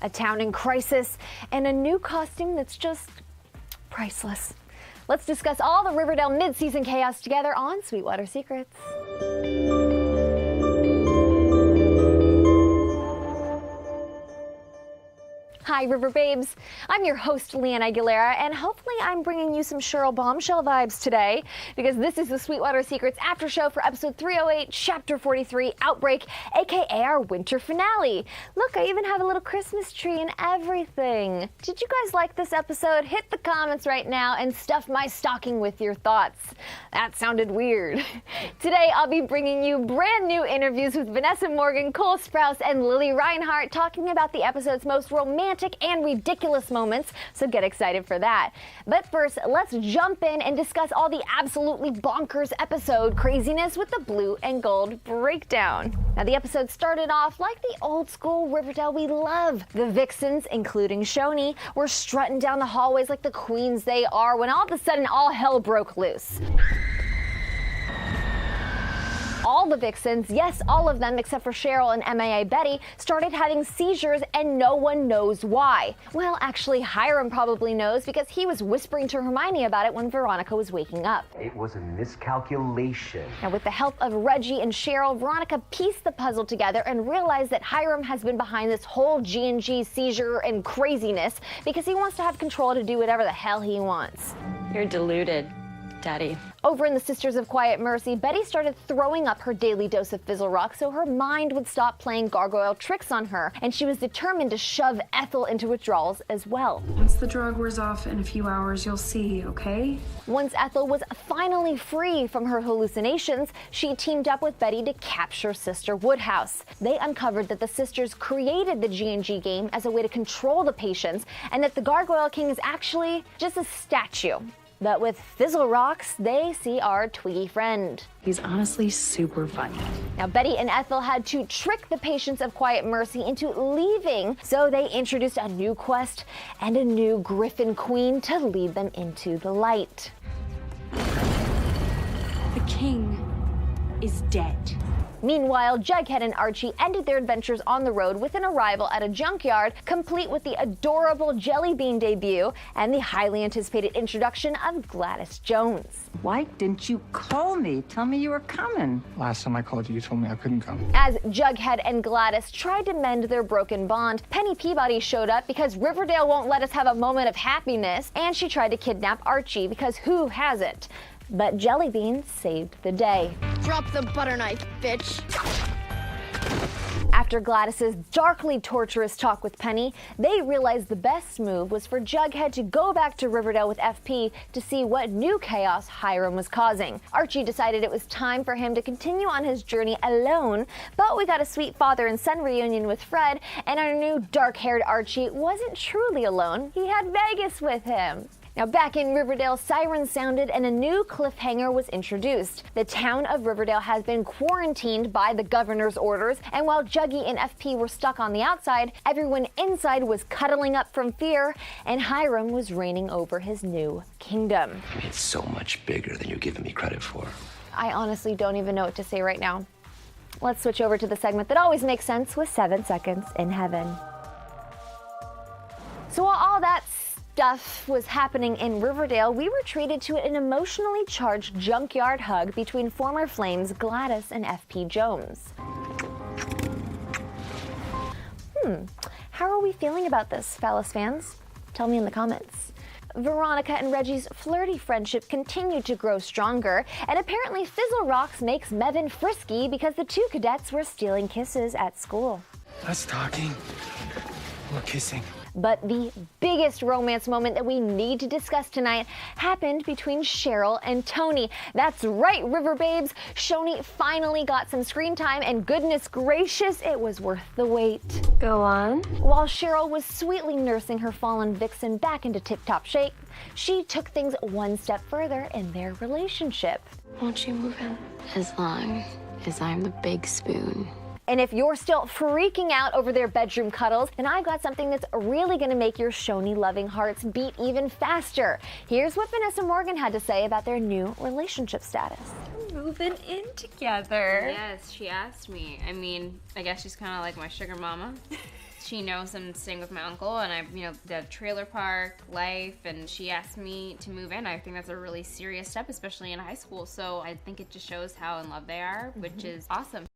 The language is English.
a town in crisis, and a new costume that's just priceless. Let's discuss all the Riverdale mid-season chaos together on Sweetwater Secrets. Hi, River Babes. I'm your host, Leanne Aguilera, and hopefully I'm bringing you some Cheryl Bombshell vibes today, because this is the Sweetwater Secrets after show for episode 308, chapter 43, Outbreak, aka our winter finale. Look, I even have a little Christmas tree and everything. Did you guys like this episode? Hit the comments right now and stuff my stocking with your thoughts. That sounded weird. Today, I'll be bringing you brand new interviews with Vanessa Morgan, Cole Sprouse, and Lili Reinhart, talking about the episode's most romantic and ridiculous moments, so get excited for that. But first, let's jump in and discuss all the absolutely bonkers episode craziness with the blue and gold breakdown. Now, the episode started off like the old school Riverdale we love. The vixens, including Shoni, were strutting down the hallways like the queens they are when all of a sudden all hell broke loose. All the vixens, yes, all of them except for Cheryl and MIA Betty, started having seizures and no one knows why. Well, actually, Hiram probably knows because he was whispering to Hermione about it when Veronica was waking up. It was a miscalculation. Now, with the help of Reggie and Cheryl, Veronica pieced the puzzle together and realized that Hiram has been behind this whole G&G seizure and craziness because he wants to have control to do whatever the hell he wants. You're deluded, Daddy. Over in the Sisters of Quiet Mercy, Betty started throwing up her daily dose of Fizzle Rock so her mind would stop playing gargoyle tricks on her, and she was determined to shove Ethel into withdrawals as well. Once the drug wears off in a few hours, you'll see, okay? Once Ethel was finally free from her hallucinations, she teamed up with Betty to capture Sister Woodhouse. They uncovered that the sisters created the G&G game as a way to control the patients, and that the Gargoyle King is actually just a statue. But with Fizzle Rocks, they see our Twiggy friend. He's honestly super funny. Now, Betty and Ethel had to trick the patients of Quiet Mercy into leaving, so they introduced a new quest and a new Griffin Queen to lead them into the light. The king is dead. Meanwhile, Jughead and Archie ended their adventures on the road with an arrival at a junkyard, complete with the adorable Jelly Bean debut and the highly anticipated introduction of Gladys Jones. Why didn't you call me? Tell me you were coming. Last time I called you, you told me I couldn't come. As Jughead and Gladys tried to mend their broken bond, Penny Peabody showed up because Riverdale won't let us have a moment of happiness, and she tried to kidnap Archie because who hasn't? But Jelly Bean saved the day. Drop the butter knife, bitch. After Gladys's darkly torturous talk with Penny, they realized the best move was for Jughead to go back to Riverdale with FP to see what new chaos Hiram was causing. Archie decided it was time for him to continue on his journey alone, but we got a sweet father and son reunion with Fred, and our new dark-haired Archie wasn't truly alone. He had Vegas with him. Now, back in Riverdale, sirens sounded and a new cliffhanger was introduced. The town of Riverdale has been quarantined by the governor's orders, and while Juggy and FP were stuck on the outside, everyone inside was cuddling up from fear, and Hiram was reigning over his new kingdom. It's so much bigger than you're giving me credit for. I honestly don't even know what to say right now. Let's switch over to the segment that always makes sense with 7 Seconds in Heaven. So while all that stuff was happening in Riverdale, we were treated to an emotionally charged junkyard hug between former Flames Gladys and FP Jones. How are we feeling about this, Phallus fans? Tell me in the comments. Veronica and Reggie's flirty friendship continued to grow stronger, and apparently Fizzle Rocks makes Mevin frisky because the two cadets were stealing kisses at school. Less talking, more kissing. But the biggest romance moment that we need to discuss tonight happened between Cheryl and Tony. That's right, River Babes. Shoni finally got some screen time, and goodness gracious, it was worth the wait. Go on. While Cheryl was sweetly nursing her fallen vixen back into tip-top shape, she took things one step further in their relationship. Won't you move in? As long as I'm the big spoon. And if you're still freaking out over their bedroom cuddles, then I've got something that's really gonna make your Shoni-loving hearts beat even faster. Here's what Vanessa Morgan had to say about their new relationship status. Moving in together. Yes, she asked me. I mean, I guess she's kind of like my sugar mama. She knows I'm staying with my uncle, and I, you know, the trailer park life, and she asked me to move in. I think that's a really serious step, especially in high school. So I think it just shows how in love they are, which is awesome.